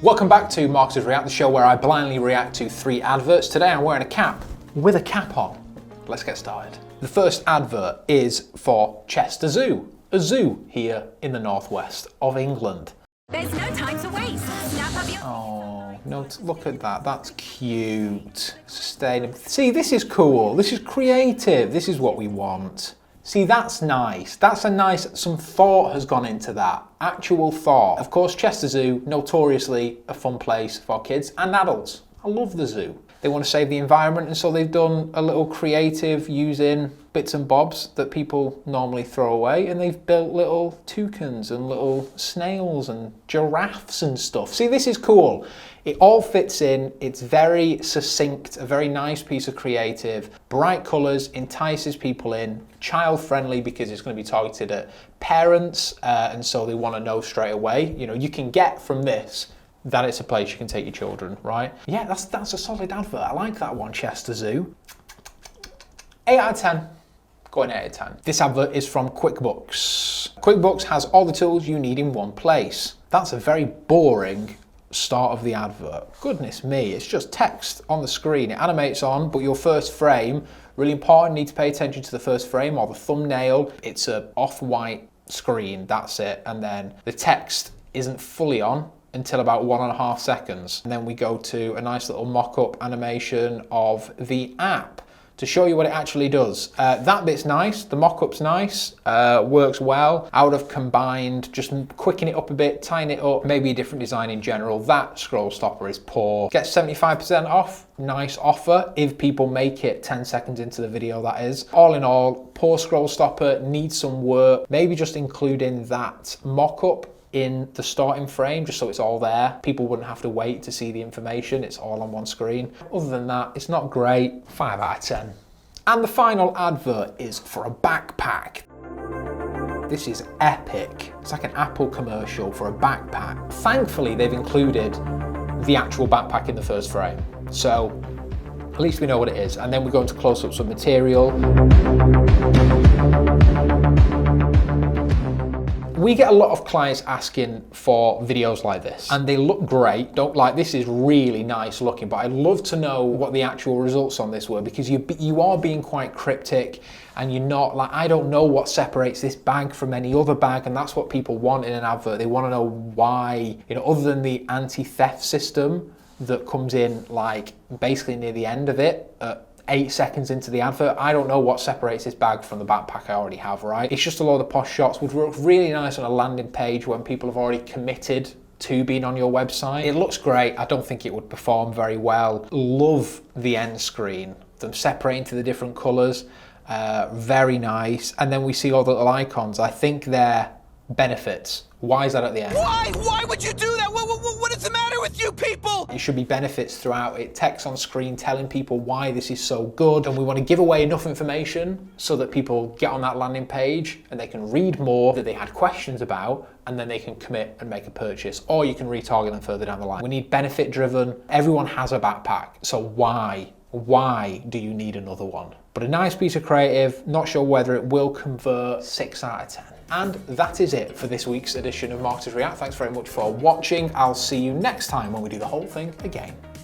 Welcome back to Marketers React, the show where I blindly react to 3 adverts. Today I'm wearing a cap with a cap on. Let's get started. The first advert is for Chester Zoo, a zoo here in the northwest of England. There's no time to waste. Snap up your... Oh, no, look at that. That's cute. Sustainable. See, this is cool. This is creative. This is what we want. See, that's nice. That's a nice, some thought has gone into that. Actual thought. Of course, Chester Zoo, notoriously a fun place for kids and adults. I love the zoo. They want to save the environment, and so they've done a little creative using bits and bobs that people normally throw away, and they've built little toucans and little snails and giraffes and stuff. See, this is cool. It all fits in. It's very succinct, a very nice piece of creative. Bright colours, entices people in. Child friendly because it's going to be targeted at parents, and so they want to know straight away. You know, you can get from this that it's a place you can take your children, right? Yeah, that's a solid advert. I like that one, Chester Zoo. 8 out of 10. Going 8 out of 10. This advert is from Quickbooks. Quickbooks has all the tools you need in one place. That's a very boring start of the advert. Goodness me, it's just text on the screen. It animates on, but your first frame, really important, need to pay attention to the first frame or the thumbnail. It's a off-white screen, that's it. And then the text isn't fully on until about 1.5 seconds. And then we go to a nice little mock-up animation of the app to show you what it actually does. That bit's nice, the mock-up's nice, works well. I would have combined, just quicken it up a bit, tighten it up, maybe a different design in general. That scroll stopper is poor. Get 75% off, nice offer, if people make it 10 seconds into the video, that is. All in all, poor scroll stopper, needs some work. Maybe just including that mock-up in the starting frame, just so it's all there. People wouldn't have to wait to see the information. It's all on one screen. Other than that, it's not great. 5 out of 10. And the final advert is for a backpack. This is epic. It's like an Apple commercial for a backpack. Thankfully, they've included the actual backpack in the first frame. So at least we know what it is. And then we go into close-ups of material. We get a lot of clients asking for videos like this, and they look great. This is really nice looking, but I'd love to know what the actual results on this were, because you are being quite cryptic, and you're not like, I don't know what separates this bag from any other bag, and that's what people want in an advert. They want to know why, you know, other than the anti-theft system that comes in like basically near the end of it, 8 seconds into the advert. I don't know what separates this bag from the backpack I already have, right? It's just a load of posh shots, would work really nice on a landing page when people have already committed to being on your website. It looks great. I don't think it would perform very well. Love the end screen, them separating to the different colors. Very nice. And then we see all the little icons. I think they're benefits. Why is that at the end? Why? Why would you do that? What is the matter with you people? It should be benefits throughout it. Text on screen telling people why this is so good. And we want to give away enough information so that people get on that landing page and they can read more that they had questions about, and then they can commit and make a purchase, or you can retarget them further down the line. We need benefit driven. Everyone has a backpack. So why do you need another one? But a nice piece of creative, not sure whether it will convert. 6 out of 10. And that is it for this week's edition of Marketers React. Thanks very much for watching. I'll see you next time when we do the whole thing again.